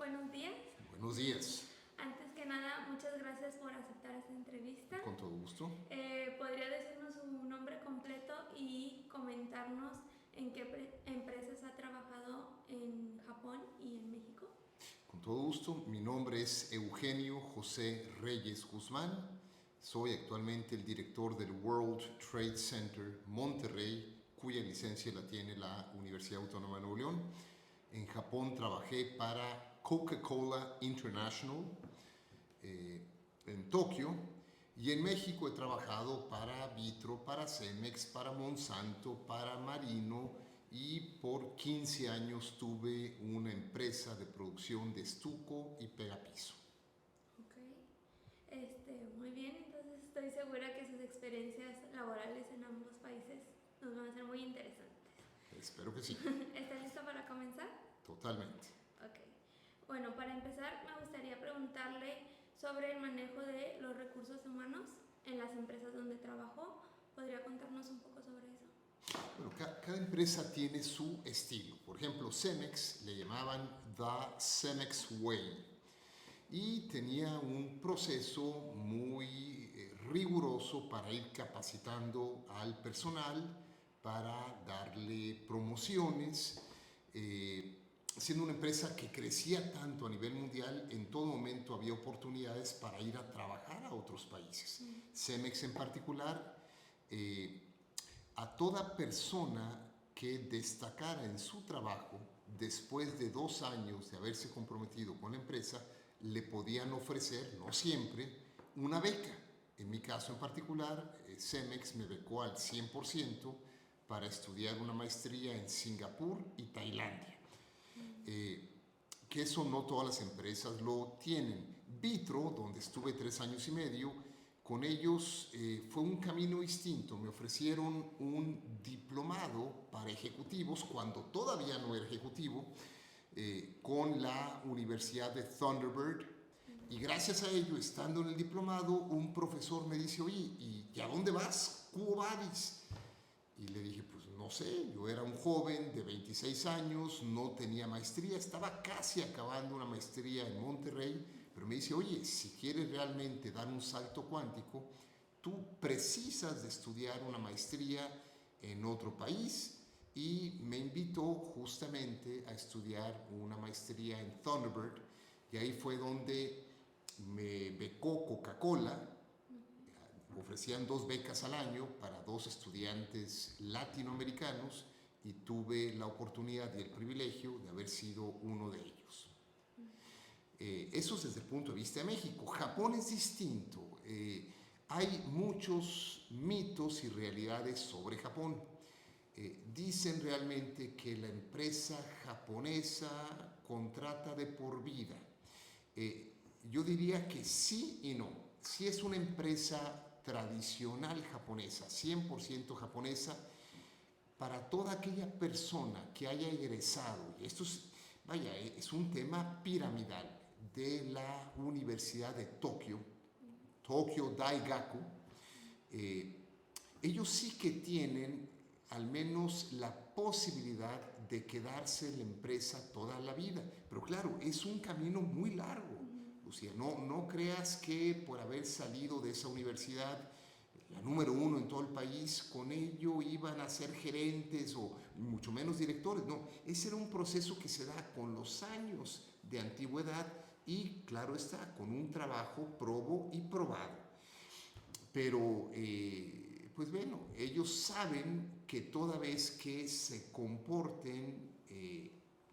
Buenos días. Buenos días. Antes que nada, muchas gracias por aceptar esta entrevista. Con todo gusto. ¿Podría decirnos su nombre completo y comentarnos en qué empresas ha trabajado en Japón y en México? Con todo gusto. Mi nombre es Eugenio José Reyes Guzmán. Soy actualmente el director del World Trade Center Monterrey, cuya licencia la tiene la Universidad Autónoma de Nuevo León. En Japón trabajé para Coca-Cola International en Tokio, y en México he trabajado para Vitro, para Cemex, para Monsanto, para Marino, y por 15 años tuve una empresa de producción de estuco y pegapiso. Ok, muy bien, entonces estoy segura que sus experiencias laborales en ambos países nos van a ser muy interesantes. Espero que sí. ¿Está listo para comenzar? Totalmente. Ok. Bueno, para empezar me gustaría preguntarle sobre el manejo de los recursos humanos en las empresas donde trabajó. ¿Podría contarnos un poco sobre eso? Bueno, cada empresa tiene su estilo. Por ejemplo, Cemex le llamaban The Cemex Way y tenía un proceso muy riguroso para ir capacitando al personal, para darle promociones. Siendo una empresa que crecía tanto a nivel mundial, en todo momento había oportunidades para ir a trabajar a otros países. Cemex en particular, a toda persona que destacara en su trabajo, después de 2 años de haberse comprometido con la empresa, le podían ofrecer, no siempre, una beca. En mi caso en particular, Cemex me becó al 100% para estudiar una maestría en Singapur y Tailandia. Que eso no todas las empresas lo tienen. Vitro, donde estuve 3 años y medio, con ellos fue un camino distinto. Me ofrecieron un diplomado para ejecutivos cuando todavía no era ejecutivo, con la Universidad de Thunderbird, y gracias a ello, estando en el diplomado, un profesor me dice: oye, ¿y a dónde vas? ¿Quo vadis? Y le dije, pues no sé, yo era un joven de 26 años, no tenía maestría, estaba casi acabando una maestría en Monterrey, pero me dice: oye, si quieres realmente dar un salto cuántico, tú precisas de estudiar una maestría en otro país. Y me invitó justamente a estudiar una maestría en Thunderbird, y ahí fue donde me becó Coca-Cola. Ofrecían 2 becas al año para 2 estudiantes latinoamericanos, y tuve la oportunidad y el privilegio de haber sido uno de ellos. Eso es desde el punto de vista de México. Japón es distinto. Hay muchos mitos y realidades sobre Japón. Dicen realmente que la empresa japonesa contrata de por vida. Yo diría que sí y no. Sí es una empresa tradicional japonesa, 100% japonesa, para toda aquella persona que haya egresado, y esto es un tema piramidal, de la Universidad de Tokio, Tokyo Daigaku. Ellos sí que tienen al menos la posibilidad de quedarse en la empresa toda la vida, pero claro, es un camino muy largo. Lucía, no creas que por haber salido de esa universidad, la número 1 en todo el país, con ello iban a ser gerentes o mucho menos directores. No, ese era un proceso que se da con los años de antigüedad y, claro está, con un trabajo probo y probado. Pero, pues bueno, ellos saben que toda vez que se comporten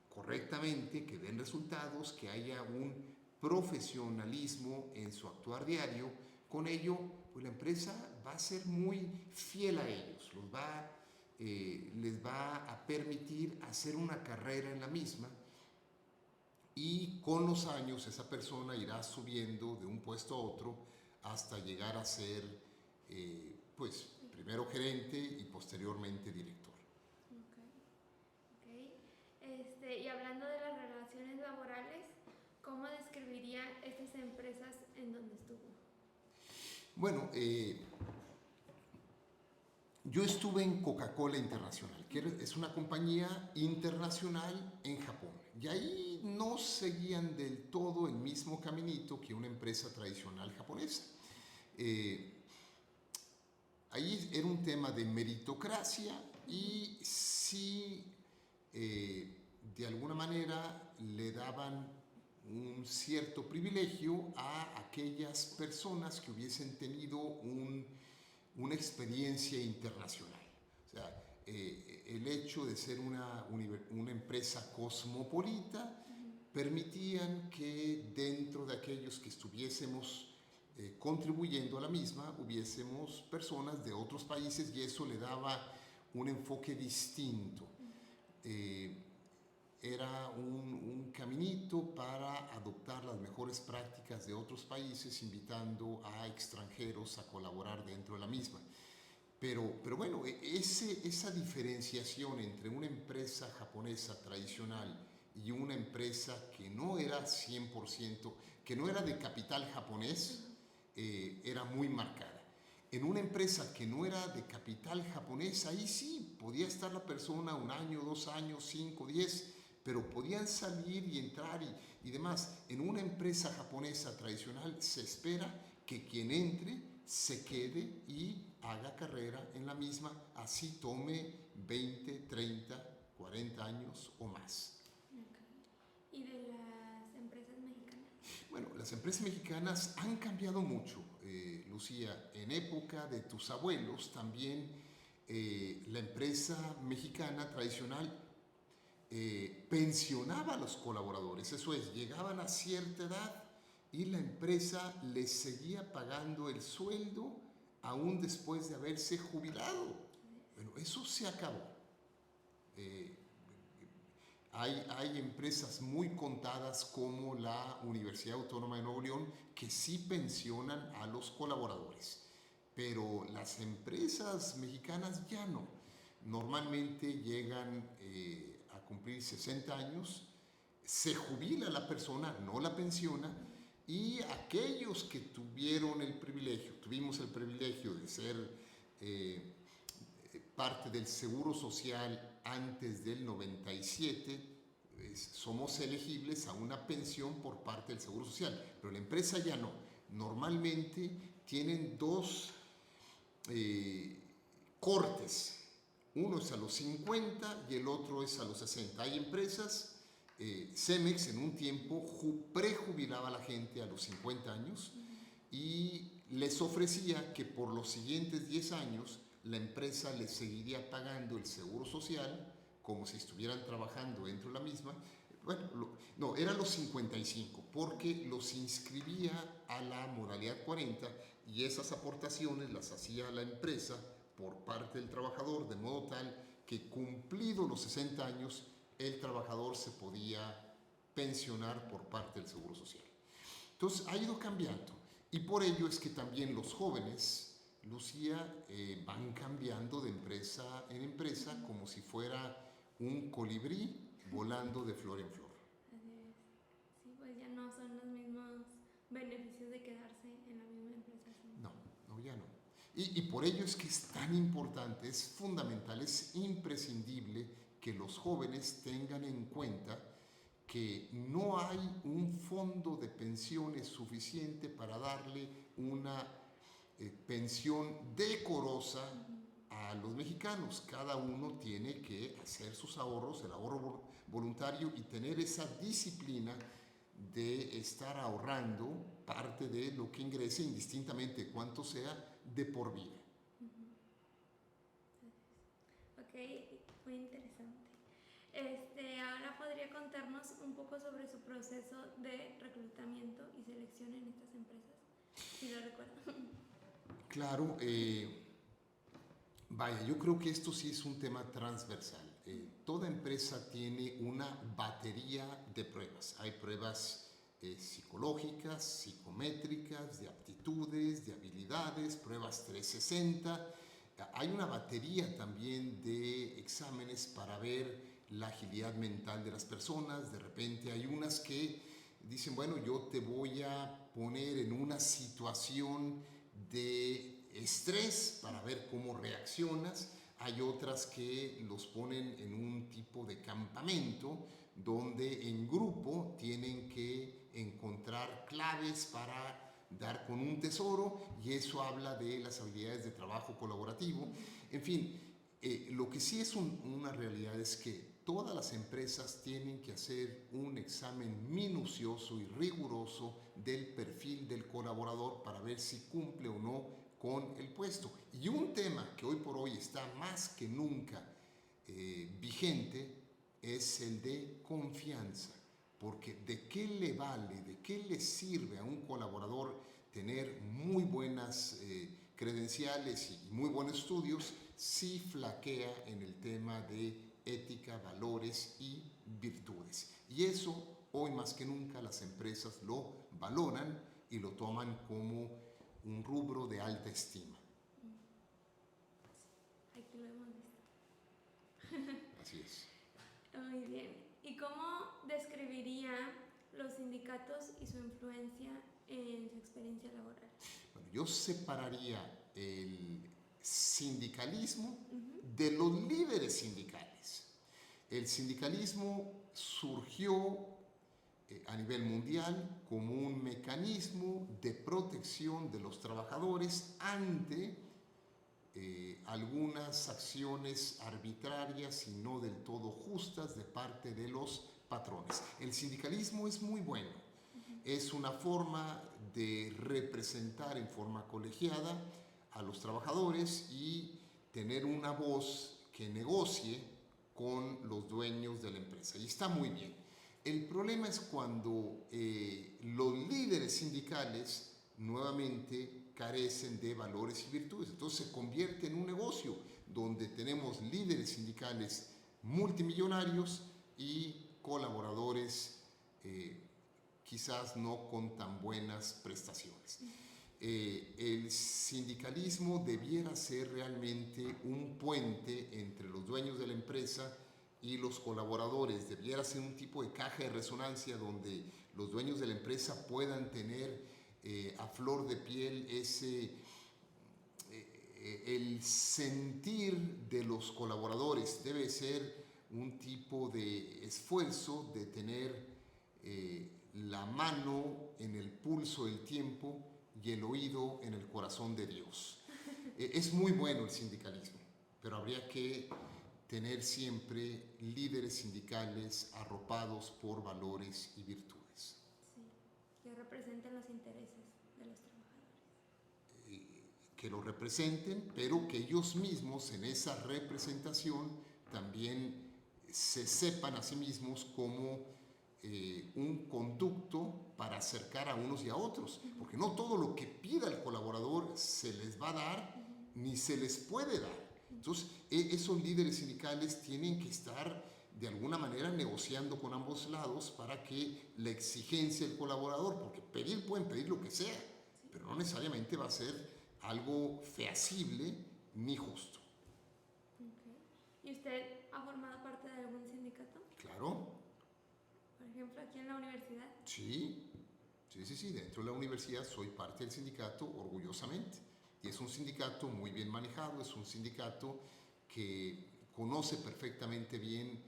correctamente, que den resultados, que haya un profesionalismo en su actuar diario, con ello, pues la empresa va a ser muy fiel a ellos, les va a permitir hacer una carrera en la misma, y con los años esa persona irá subiendo de un puesto a otro hasta llegar a ser, pues, primero gerente y posteriormente director. Y hablando de las relaciones laborales, ¿cómo describiría estas empresas en donde estuvo? Bueno, Yo estuve en Coca-Cola Internacional, que es una compañía internacional en Japón. Y ahí no seguían del todo el mismo caminito que una empresa tradicional japonesa. Eh, Ahí era un tema de meritocracia y sí, de alguna manera le daban un cierto privilegio a aquellas personas que hubiesen tenido una experiencia internacional. O sea, el hecho de ser una empresa cosmopolita permitían que dentro de aquellos que estuviésemos contribuyendo a la misma hubiésemos personas de otros países y eso le daba un enfoque distinto. Eh, Era un caminito para adoptar las mejores prácticas de otros países, invitando a extranjeros a colaborar dentro de la misma. Pero bueno, esa diferenciación entre una empresa japonesa tradicional y una empresa que no era 100%, que no era de capital japonés, era muy marcada. En una empresa que no era de capital japonés, ahí sí, podía estar la persona 1 año, 2 años, 5, 10, pero podían salir y entrar y demás. En una empresa japonesa tradicional se espera que quien entre se quede y haga carrera en la misma, así tome 20, 30, 40 años o más. ¿Y de las empresas mexicanas? Bueno, las empresas mexicanas han cambiado mucho, Lucía. En época de tus abuelos también la empresa mexicana tradicional pensionaba a los colaboradores. Eso es, llegaban a cierta edad y la empresa les seguía pagando el sueldo aún después de haberse jubilado. Bueno, eso se acabó. Eh, hay empresas muy contadas como la Universidad Autónoma de Nuevo León que sí pensionan a los colaboradores, pero las empresas mexicanas ya no. Normalmente llegan a cumplir 60 años, se jubila la persona, no la pensiona, y aquellos que tuvimos el privilegio de ser parte del Seguro Social antes del 97, somos elegibles a una pensión por parte del Seguro Social, pero la empresa ya no. Normalmente tienen dos cortes, uno es a los 50 y el otro es a los 60. Hay empresas, Cemex en un tiempo prejubilaba a la gente a los 50 años y les ofrecía que por los siguientes 10 años la empresa les seguiría pagando el seguro social como si estuvieran trabajando dentro de la misma. Bueno, no, eran los 55 porque los inscribía a la modalidad 40 y esas aportaciones las hacía la empresa por parte del trabajador, de modo tal que cumplidos los 60 años el trabajador se podía pensionar por parte del Seguro Social. Entonces ha ido cambiando y por ello es que también los jóvenes, Lucía, van cambiando de empresa en empresa como si fuera un colibrí volando de flor en flor. Sí, pues ya no son los mismos beneficios de quedarse en la misma empresa. ¿Sí? No, ya no. Y por ello es que es tan importante, es fundamental, es imprescindible que los jóvenes tengan en cuenta que no hay un fondo de pensiones suficiente para darle una pensión decorosa a los mexicanos. Cada uno tiene que hacer sus ahorros, el ahorro voluntario y tener esa disciplina de estar ahorrando parte de lo que ingrese, indistintamente cuánto sea, de por vida. Ok, muy interesante. Ahora podría contarnos un poco sobre su proceso de reclutamiento y selección en estas empresas, si lo recuerdan. Claro, vaya, yo creo que esto sí es un tema transversal. Toda empresa tiene una batería de pruebas. Hay pruebas psicológicas, psicométricas, de aptitudes, de habilidades, pruebas 360. Hay una batería también de exámenes para ver la agilidad mental de las personas. De repente hay unas que dicen, bueno, yo te voy a poner en una situación de estrés para ver cómo reaccionas. Hay otras que los ponen en un tipo de campamento donde en grupo tienen que encontrar claves para dar con un tesoro, y eso habla de las habilidades de trabajo colaborativo. En fin, lo que sí es una realidad es que todas las empresas tienen que hacer un examen minucioso y riguroso del perfil del colaborador para ver si cumple o no con el puesto. Y un tema que hoy por hoy está más que nunca vigente es el de confianza. Porque ¿de qué le vale, de qué le sirve a un colaborador tener muy buenas credenciales y muy buenos estudios si flaquea en el tema de ética, valores y virtudes? Y eso hoy más que nunca las empresas lo valoran y lo toman como un rubro de alta estima. Aquí lo hemos visto. Así es. Muy bien. ¿Y cómo describiría los sindicatos y su influencia en su experiencia laboral? Bueno, yo separaría el sindicalismo de los líderes sindicales. El sindicalismo surgió a nivel mundial como un mecanismo de protección de los trabajadores ante algunas acciones arbitrarias y no del todo justas de parte de los patrones. El sindicalismo es muy bueno. Es una forma de representar en forma colegiada a los trabajadores y tener una voz que negocie con los dueños de la empresa. Y está muy bien. El problema es cuando los líderes sindicales nuevamente carecen de valores y virtudes. Entonces se convierte en un negocio donde tenemos líderes sindicales multimillonarios y colaboradores quizás no con tan buenas prestaciones. El sindicalismo debiera ser realmente un puente entre los dueños de la empresa y los colaboradores. Debiera ser un tipo de caja de resonancia donde los dueños de la empresa puedan tener a flor de piel el sentir de los colaboradores. Debe ser un tipo de esfuerzo de tener la mano en el pulso del tiempo y el oído en el corazón de Dios. Es muy bueno el sindicalismo, pero habría que tener siempre líderes sindicales arropados por valores y virtudes. Sí, que representen los intereses de los trabajadores. Que lo representen, pero que ellos mismos en esa representación también se sepan a sí mismos como un conducto para acercar a unos y a otros, porque no todo lo que pida el colaborador se les va a dar ni se les puede dar. Entonces, esos líderes sindicales tienen que estar de alguna manera negociando con ambos lados para que la exigencia del colaborador, porque pedir pueden pedir lo que sea, pero no necesariamente va a ser algo feasible ni justo. Okay. ¿Y usted ha formado parte de algún sindicato? Claro. Por ejemplo, aquí en la universidad. Sí. Dentro de la universidad soy parte del sindicato orgullosamente. Y es un sindicato muy bien manejado, es un sindicato que conoce perfectamente bien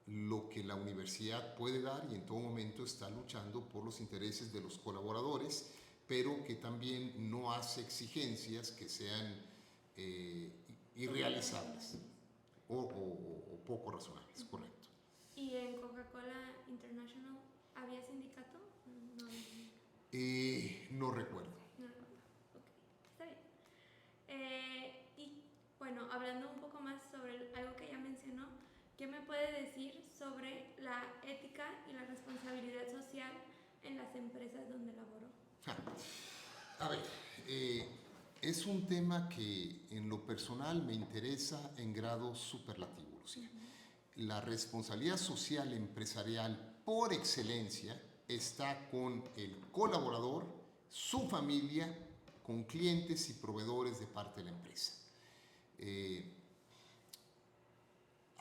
lo que la universidad puede dar y en todo momento está luchando por los intereses de los colaboradores, pero que también no hace exigencias que sean irrealizables o poco razonables, correcto. ¿Y en Coca-Cola International había sindicato? No había sindicato. No recuerdo. No recuerdo. Ok, está bien. Y bueno, hablando un poco más sobre algo que ya mencionó, ¿qué me puede decir sobre la ética y la responsabilidad social en las empresas donde laboró? A ver, es un tema que en lo personal me interesa en grado superlativo, Lucía. La responsabilidad social empresarial por excelencia está con el colaborador, su familia, con clientes y proveedores de parte de la empresa.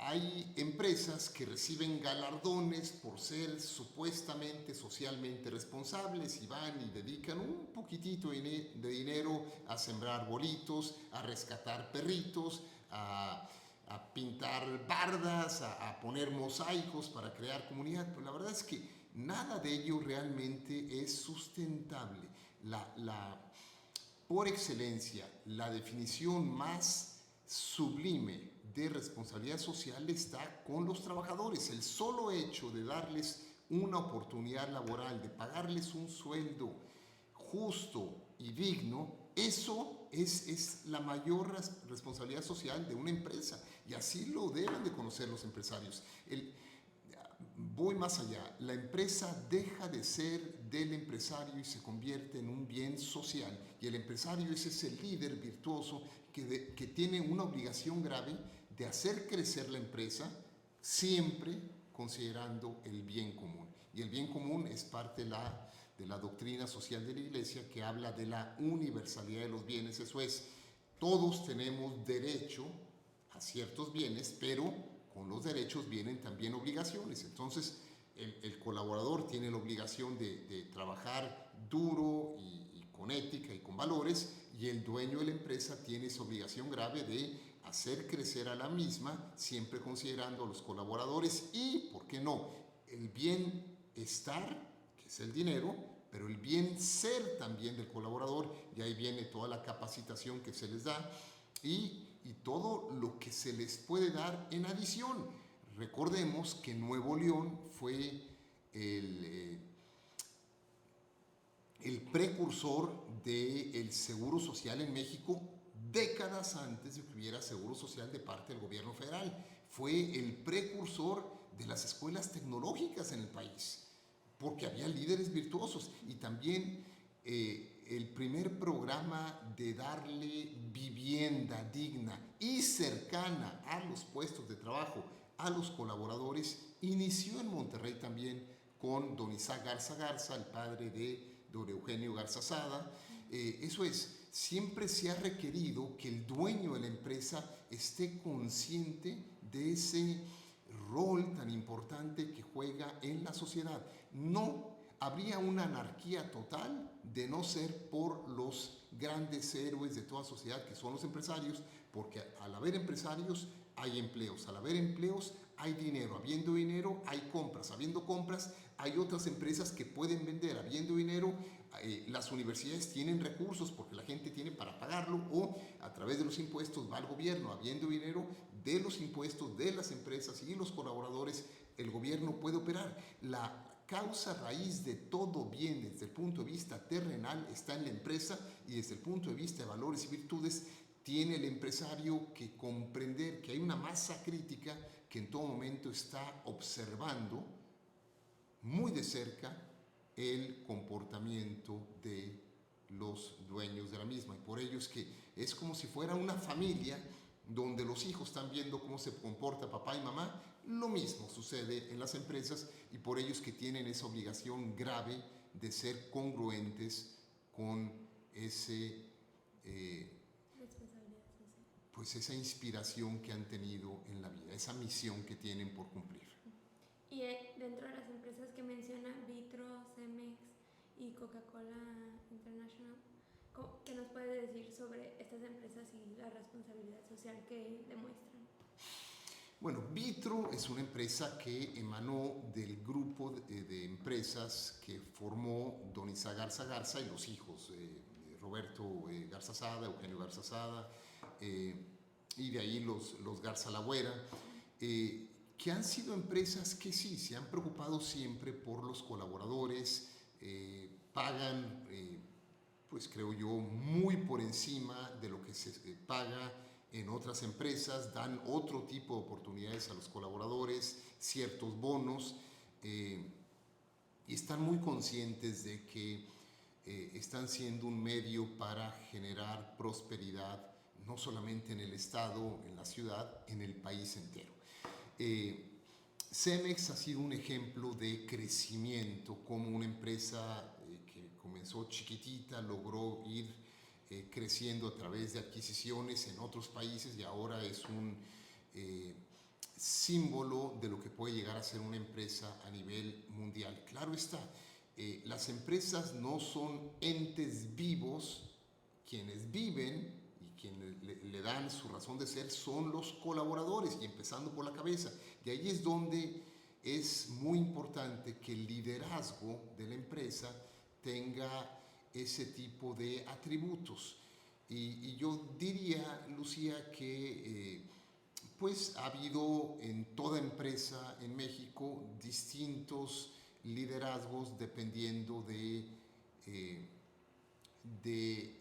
hay empresas que reciben galardones por ser supuestamente socialmente responsables y van y dedican un poquitito de dinero a sembrar arbolitos, a rescatar perritos, a pintar bardas, a poner mosaicos para crear comunidad. Pero la verdad es que nada de ello realmente es sustentable. Por excelencia, la definición más sublime de responsabilidad social está con los trabajadores. El solo hecho de darles una oportunidad laboral, de pagarles un sueldo justo y digno, eso es la mayor responsabilidad social de una empresa, y así lo deben de conocer los empresarios. Voy más allá, la empresa deja de ser del empresario y se convierte en un bien social, y el empresario es ese líder virtuoso que tiene una obligación grave de hacer crecer la empresa siempre considerando el bien común. Y el bien común es parte de la doctrina social de la Iglesia, que habla de la universalidad de los bienes. Eso es, todos tenemos derecho a ciertos bienes, pero con los derechos vienen también obligaciones. Entonces, el colaborador tiene la obligación de trabajar duro y con ética y con valores, y el dueño de la empresa tiene esa obligación grave de hacer crecer a la misma, siempre considerando a los colaboradores y, ¿por qué no?, el bienestar, que es el dinero, pero el bien ser también del colaborador, y ahí viene toda la capacitación que se les da y todo lo que se les puede dar en adición. Recordemos que Nuevo León fue el precursor del seguro social en México décadas antes de que hubiera seguro social de parte del gobierno federal. Fue el precursor de las escuelas tecnológicas en el país, porque había líderes virtuosos, y también el primer programa de darle vivienda digna y cercana a los puestos de trabajo a los colaboradores inició en Monterrey también con don Isaac Garza Garza, el padre de don Eugenio Garza Sada. Eso es, siempre se ha requerido que el dueño de la empresa esté consciente de ese rol tan importante que juega en la sociedad. No habría una anarquía total de no ser por los grandes héroes de toda sociedad, que son los empresarios, porque al haber empresarios hay empleos, al haber empleos hay dinero, habiendo dinero hay compras, habiendo compras hay otras empresas que pueden vender, habiendo dinero las universidades tienen recursos porque la gente tiene para pagarlo, o a través de los impuestos va al gobierno, habiendo dinero de los impuestos de las empresas y los colaboradores, el gobierno puede operar. La causa raíz de todo bien desde el punto de vista terrenal está en la empresa, y desde el punto de vista de valores y virtudes tiene el empresario que comprender que hay una masa crítica que en todo momento está observando muy de cerca el comportamiento de los dueños de la misma, y por ello es que es como si fuera una familia donde los hijos están viendo cómo se comporta papá y mamá. Lo mismo sucede en las empresas, y por ello es que tienen esa obligación grave de ser congruentes con ese pues esa inspiración que han tenido en la vida, esa misión que tienen por cumplir. Y dentro de las empresas que menciona, Vitro, Cemex y Coca-Cola International, ¿qué nos puede decir sobre estas empresas y la responsabilidad social que demuestran? Bueno, Vitro es una empresa que emanó del grupo de empresas que formó don Isaac Garza Garza y los hijos, Roberto Garza Sada, Eugenio Garza Sada, y de ahí los Garza Lagüera, que han sido empresas que sí, se han preocupado siempre por los colaboradores, pagan, pues creo yo, muy por encima de lo que se paga en otras empresas, dan otro tipo de oportunidades a los colaboradores, ciertos bonos, y están muy conscientes de que están siendo un medio para generar prosperidad, no solamente en el estado, en la ciudad, en el país entero. Cemex ha sido un ejemplo de crecimiento, como una empresa que comenzó chiquitita, logró ir creciendo a través de adquisiciones en otros países, y ahora es un símbolo de lo que puede llegar a ser una empresa a nivel mundial. Claro está, las empresas no son entes vivos. Quienes viven y quienes le dan su razón de ser son los colaboradores, y empezando por la cabeza. Y ahí es donde es muy importante que el liderazgo de la empresa tenga ese tipo de atributos. Y yo diría, Lucía, que pues ha habido en toda empresa en México distintos liderazgos dependiendo de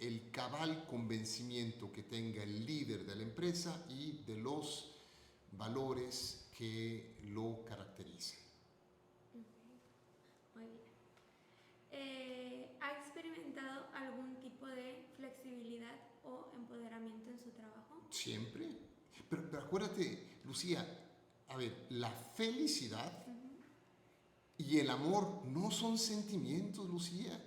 el cabal convencimiento que tenga el líder de la empresa y de los valores que lo caracterizan. Muy bien. ¿Ha experimentado algún tipo de flexibilidad o empoderamiento en su trabajo? Siempre. Pero acuérdate, Lucía, a ver, la felicidad y el amor no son sentimientos, Lucía.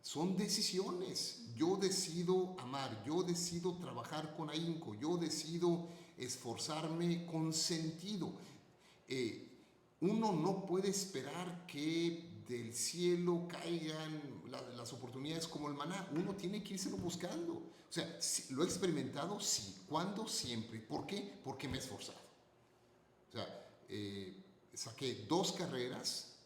Son decisiones. Yo decido amar, yo decido trabajar con ahínco, yo decido esforzarme con sentido. Uno no puede esperar que del cielo caigan las oportunidades como el maná. Uno tiene que írselo buscando. O sea, ¿lo he experimentado? Sí. ¿Cuándo? Siempre. ¿Por qué? Porque me he esforzado. O sea, saqué 2 carreras,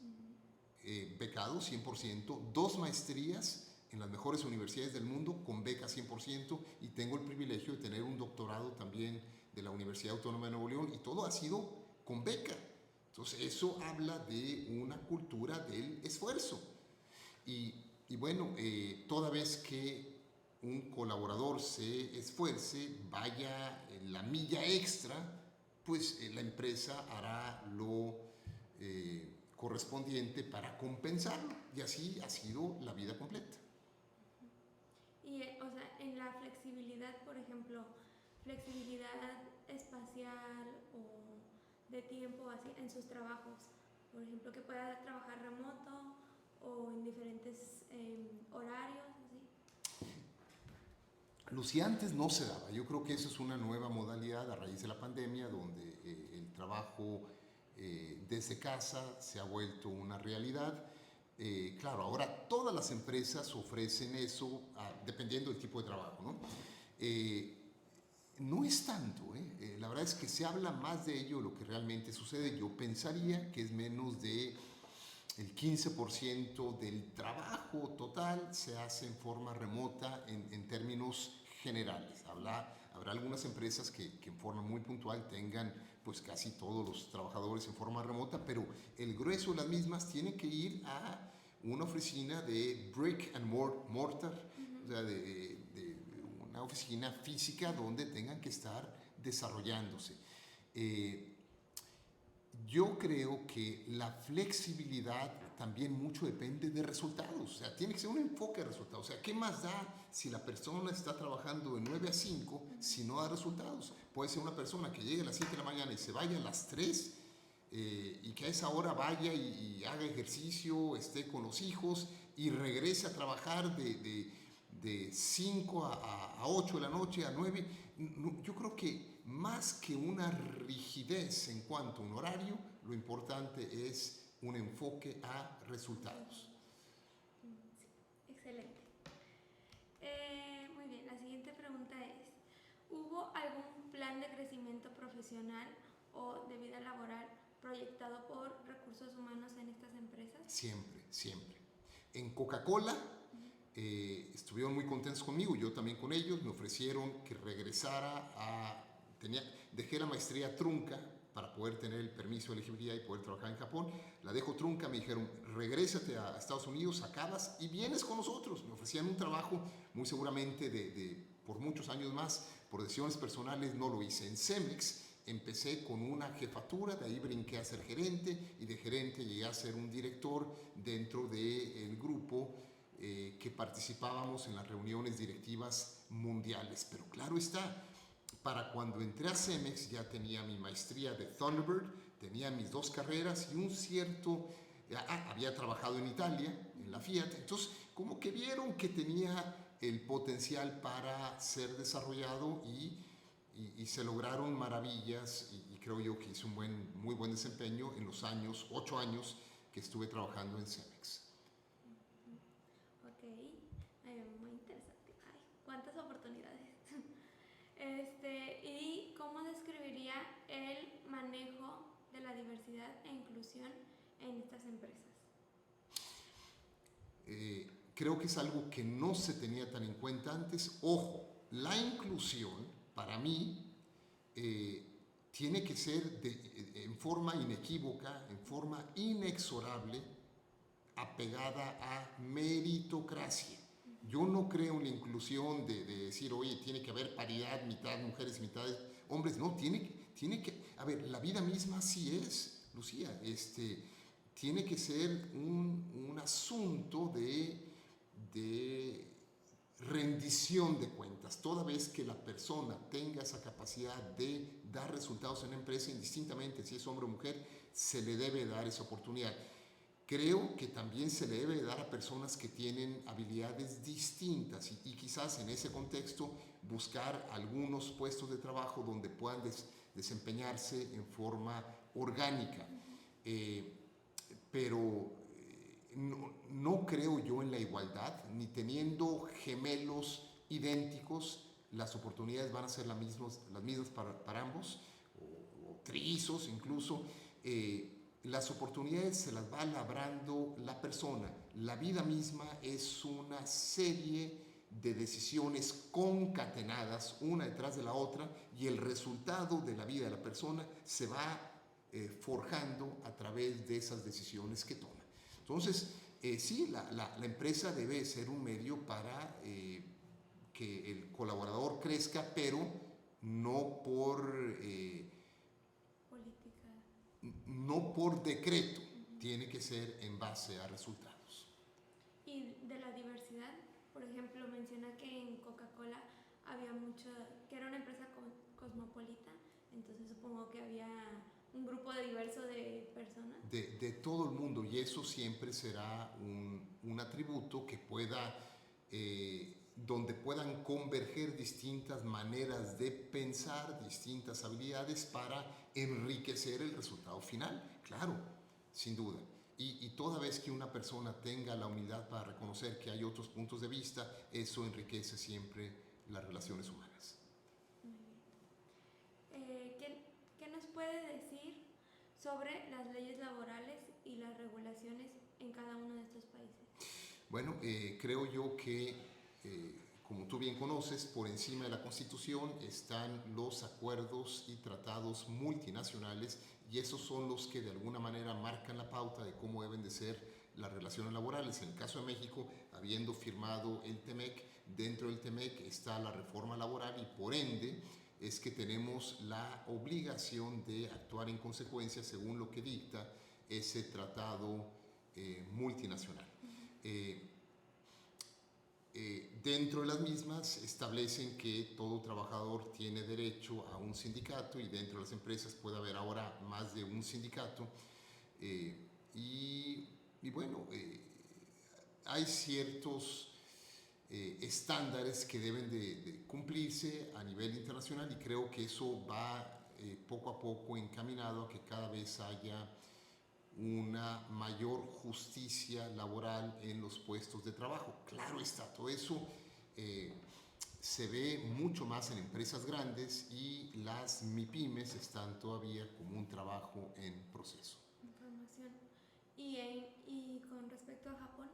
becado 100%, 2 maestrías en las mejores universidades del mundo con beca 100%, y tengo el privilegio de tener un doctorado también de la Universidad Autónoma de Nuevo León, y todo ha sido con beca. Entonces eso habla de una cultura del esfuerzo. Y bueno, toda vez que un colaborador se esfuerce, vaya la milla extra, pues la empresa hará lo correspondiente para compensarlo, y así ha sido la vida completa. Y, o sea, en la flexibilidad, por ejemplo, flexibilidad espacial o de tiempo, así, en sus trabajos, por ejemplo, que pueda trabajar remoto o en diferentes horarios, así. Lucía, antes no se daba. Yo creo que eso es una nueva modalidad a raíz de la pandemia, donde el trabajo desde casa se ha vuelto una realidad. Claro, ahora todas las empresas ofrecen eso dependiendo del tipo de trabajo, ¿no? No es tanto, la verdad es que se habla más de ello de lo que realmente sucede. Yo pensaría que es menos de el 15% del trabajo total se hace en forma remota en términos generales. Habrá algunas empresas que en forma muy puntual tengan pues casi todos los trabajadores en forma remota, pero el grueso de las mismas tienen que ir a una oficina de brick and mortar, o sea, de una oficina física donde tengan que estar desarrollándose. Yo creo que la flexibilidad también mucho depende de resultados. O sea, tiene que ser un enfoque de resultados. O sea, ¿qué más da si la persona está trabajando de 9 a 5 si no da resultados? Puede ser una persona que llegue a las 7 de la mañana y se vaya a las 3 y que a esa hora vaya y haga ejercicio, esté con los hijos y regrese a trabajar de 5 a 8 de la noche, a 9. Yo creo que más que una rigidez en cuanto a un horario, lo importante es un enfoque a resultados. Sí, excelente. Muy bien, la siguiente pregunta es, ¿hubo algún plan de crecimiento profesional o de vida laboral proyectado por recursos humanos en estas empresas? Siempre, siempre. En Coca-Cola estuvieron muy contentos conmigo, yo también con ellos. Me ofrecieron que regresara dejé la maestría trunca para poder tener el permiso de elegibilidad y poder trabajar en Japón. La dejo trunca, me dijeron, regrésate a Estados Unidos, acabas y vienes con nosotros. Me ofrecían un trabajo muy seguramente por muchos años más. Por decisiones personales no lo hice. En Cemex empecé con una jefatura, de ahí brinqué a ser gerente, y de gerente llegué a ser un director dentro del grupo que participábamos en las reuniones directivas mundiales. Pero claro está, para cuando entré a Cemex ya tenía mi maestría de Thunderbird, tenía mis 2 carreras y un cierto... había trabajado en Italia, en la Fiat, entonces como que vieron que tenía el potencial para ser desarrollado y se lograron maravillas y creo yo que hice un muy buen desempeño en los 8 años que estuve trabajando en Cemex. Ok, muy interesante. Ay, cuántas oportunidades. ¿Y cómo describiría el manejo de la diversidad e inclusión en estas empresas? Creo que es algo que no se tenía tan en cuenta antes. Ojo, la inclusión para mí tiene que ser en forma inequívoca, en forma inexorable, apegada a meritocracia. Yo no creo en la inclusión de decir, oye, tiene que haber paridad, mitad mujeres, mitad hombres. No, tiene que, a ver, la vida misma así es, Lucía. Tiene que ser un asunto de rendición de cuentas. Toda vez que la persona tenga esa capacidad de dar resultados en la empresa, indistintamente si es hombre o mujer, se le debe dar esa oportunidad. Creo que también se le debe dar a personas que tienen habilidades distintas y quizás en ese contexto buscar algunos puestos de trabajo donde puedan desempeñarse en forma orgánica. Pero no creo yo en la igualdad, ni teniendo gemelos idénticos, las oportunidades van a ser las mismas para ambos, o trillizos incluso. Las oportunidades se las va labrando la persona. La vida misma es una serie de decisiones concatenadas una detrás de la otra y el resultado de la vida de la persona se va forjando a través de esas decisiones que toma. Entonces, sí, la empresa debe ser un medio para que el colaborador crezca, pero no por no por decreto, tiene que ser en base a resultados. Y de la diversidad, por ejemplo, menciona que en Coca-Cola había que era una empresa cosmopolita, entonces supongo que había un grupo diverso de personas. De todo el mundo, y eso siempre será un atributo que donde puedan converger distintas maneras de pensar, distintas habilidades para enriquecer el resultado final, claro, sin duda. Y toda vez que una persona tenga la humildad para reconocer que hay otros puntos de vista, eso enriquece siempre las relaciones humanas. ¿Qué nos puede decir sobre las leyes laborales y las regulaciones en cada uno de estos países? Bueno, creo yo que, como tú bien conoces, por encima de la Constitución están los acuerdos y tratados multinacionales y esos son los que de alguna manera marcan la pauta de cómo deben de ser las relaciones laborales. En el caso de México, habiendo firmado el TEMEC, dentro del TEMEC está la reforma laboral y por ende es que tenemos la obligación de actuar en consecuencia según lo que dicta ese tratado multinacional. Dentro de las mismas establecen que todo trabajador tiene derecho a un sindicato y dentro de las empresas puede haber ahora más de un sindicato y bueno, hay ciertos estándares que deben de cumplirse a nivel internacional y creo que eso va poco a poco encaminado a que cada vez haya una mayor justicia laboral en los puestos de trabajo. Claro está, todo eso se ve mucho más en empresas grandes y las MIPYMES están todavía como un trabajo en proceso. Información. ¿Y con respecto a Japón?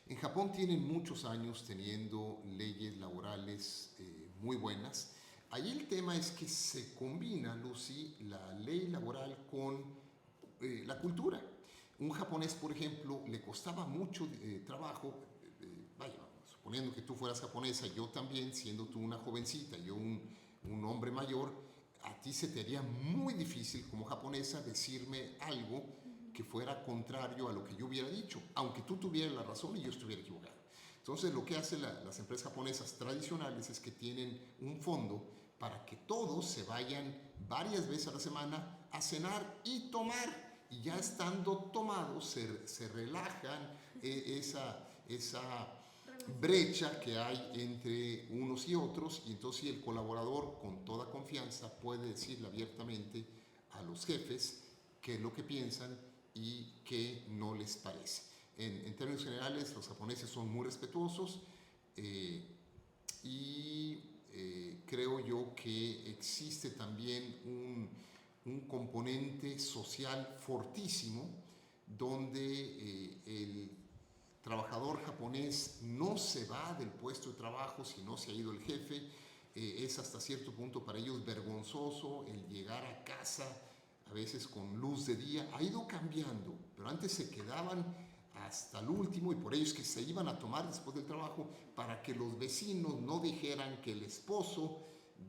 En Japón tienen muchos años teniendo leyes laborales muy buenas. Ahí el tema es que se combina, Lucy, la ley laboral con la cultura. Un japonés, por ejemplo, le costaba mucho trabajo, suponiendo que tú fueras japonesa, yo también, siendo tú una jovencita, yo un hombre mayor, a ti se te haría muy difícil como japonesa decirme algo que fuera contrario a lo que yo hubiera dicho, aunque tú tuvieras la razón y yo estuviera equivocado. Entonces, lo que hacen las empresas japonesas tradicionales es que tienen un fondo para que todos se vayan varias veces a la semana a cenar y tomar. Y ya estando tomados se relajan esa brecha que hay entre unos y otros, y entonces el colaborador con toda confianza puede decirle abiertamente a los jefes qué es lo que piensan y qué no les parece. En términos generales, los japoneses son muy respetuosos y creo yo que existe también un componente social fortísimo donde el trabajador japonés no se va del puesto de trabajo si no se ha ido el jefe. Es hasta cierto punto para ellos vergonzoso el llegar a casa a veces con luz de día. Ha ido cambiando, pero antes se quedaban hasta el último y por ello es que se iban a tomar después del trabajo para que los vecinos no dijeran que el esposo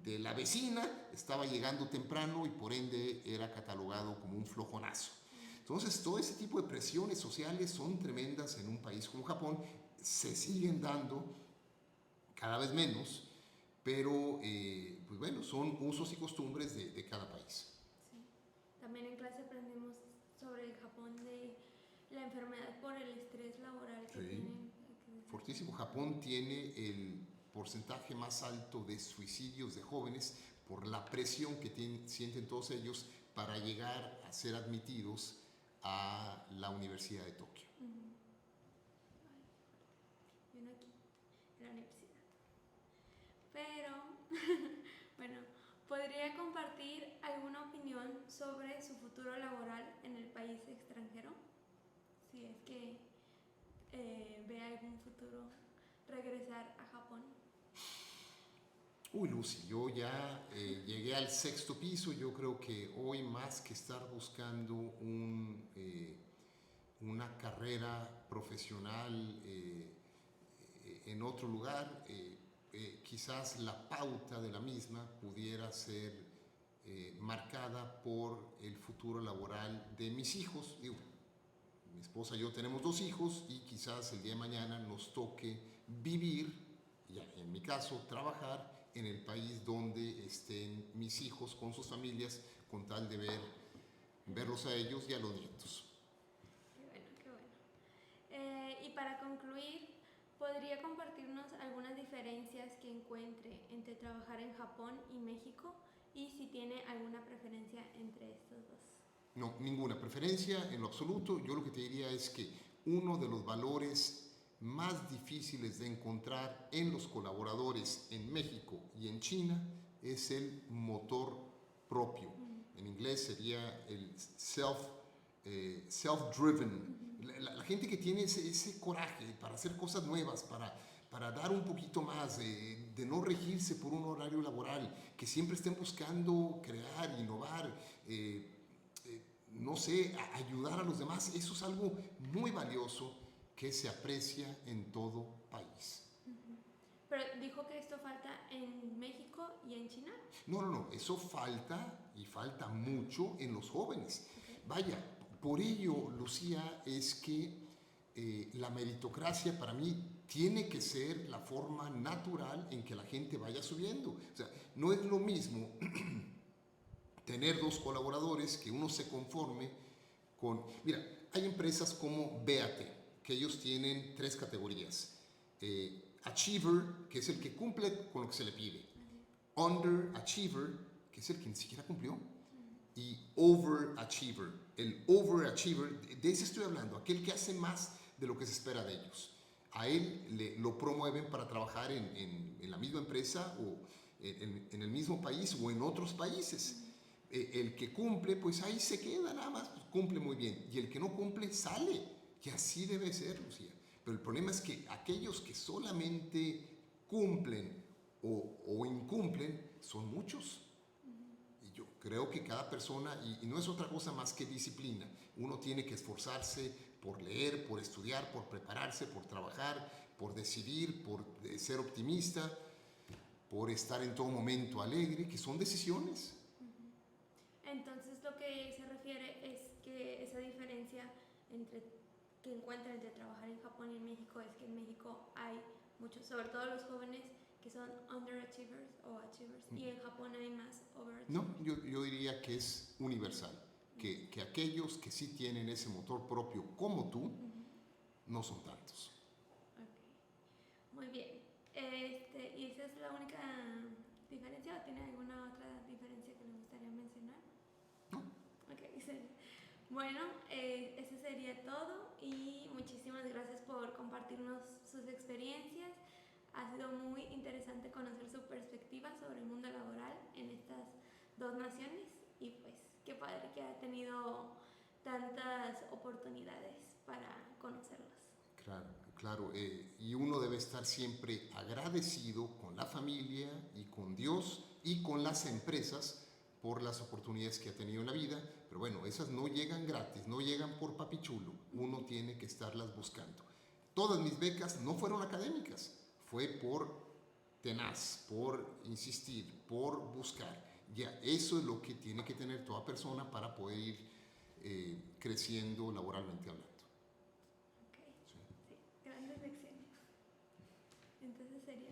de la vecina estaba llegando temprano y por ende era catalogado como un flojonazo. Entonces, todo ese tipo de presiones sociales son tremendas en un país como Japón, se siguen dando cada vez menos, pero pues bueno, son usos y costumbres de cada país. Sí. También en clase aprendimos sobre el Japón de la enfermedad por el estrés laboral que tienen. Fortísimo. Japón tiene el porcentaje más alto de suicidios de jóvenes por la presión que sienten todos ellos para llegar a ser admitidos a la Universidad de Tokio. Yo no aquí, en la universidad. Pero, bueno, ¿podría compartir alguna opinión sobre su futuro laboral en el país extranjero? Si es que ve algún futuro regresar a Japón. Uy, Lucy, yo ya llegué al 6º piso. Yo creo que hoy, más que estar buscando una carrera profesional en otro lugar, quizás la pauta de la misma pudiera ser marcada por el futuro laboral de mis hijos. Digo, mi esposa y yo tenemos 2 hijos y quizás el día de mañana nos toque vivir, ya en mi caso, trabajar en el país donde estén mis hijos con sus familias, con tal de verlos a ellos y a los nietos. Qué bueno, qué bueno. Y para concluir, ¿podría compartirnos algunas diferencias que encuentre entre trabajar en Japón y México? Y si tiene alguna preferencia entre estos dos. No, ninguna preferencia en lo absoluto. Yo lo que te diría es que uno de los valores más difíciles de encontrar en los colaboradores en México y en China es el motor propio. En inglés sería el self-driven. La gente que tiene ese coraje para hacer cosas nuevas, para dar un poquito más, de no regirse por un horario laboral, que siempre estén buscando crear, innovar, no sé, ayudar a los demás. Eso es algo muy valioso que se aprecia en todo país. Pero dijo que esto falta en México y en China. No, eso falta y falta mucho en los jóvenes. Vaya, por ello, Lucía, es que la meritocracia para mí tiene que ser la forma natural en que la gente vaya subiendo. O sea, no es lo mismo tener 2 colaboradores que uno se conforme con... Mira, hay empresas como BAT, que ellos tienen 3 categorías. Achiever, que es el que cumple con lo que se le pide. Underachiever, que es el que ni siquiera cumplió. Y overachiever. El overachiever, de ese estoy hablando, aquel que hace más de lo que se espera de ellos. A él lo promueven para trabajar en la misma empresa o en el mismo país o en otros países. El que cumple, pues ahí se queda nada más, pues cumple muy bien. Y el que no cumple, sale. Y así debe ser, Lucía. Pero el problema es que aquellos que solamente cumplen o incumplen son muchos. Y yo creo que cada persona, y no es otra cosa más que disciplina, uno tiene que esforzarse por leer, por estudiar, por prepararse, por trabajar, por decidir, por ser optimista, por estar en todo momento alegre, que son decisiones. Entonces lo que se refiere es que esa diferencia que encuentra entre trabajar en Japón y en México es que en México hay muchos, sobre todo los jóvenes que son underachievers o achievers, y en Japón hay más overachievers. No, yo diría que es universal, que aquellos que sí tienen ese motor propio como tú, no son tantos. Okay. Muy bien. ¿Y esa es la única diferencia o tiene alguna otra diferencia que le gustaría mencionar? No. Ok, bueno, eso sería todo y muchísimas gracias por compartirnos sus experiencias. Ha sido muy interesante conocer su perspectiva sobre el mundo laboral en estas dos naciones y pues qué padre que ha tenido tantas oportunidades para conocerlos. Claro, claro. Y uno debe estar siempre agradecido con la familia y con Dios y con las empresas por las oportunidades que ha tenido en la vida. Pero bueno, esas no llegan gratis, no llegan por papichulo. Uno tiene que estarlas buscando. Todas mis becas no fueron académicas, fue por tenaz, por insistir, por buscar. Ya, eso es lo que tiene que tener toda persona para poder ir creciendo laboralmente hablando. Ok, sí, grandes lecciones. Entonces sería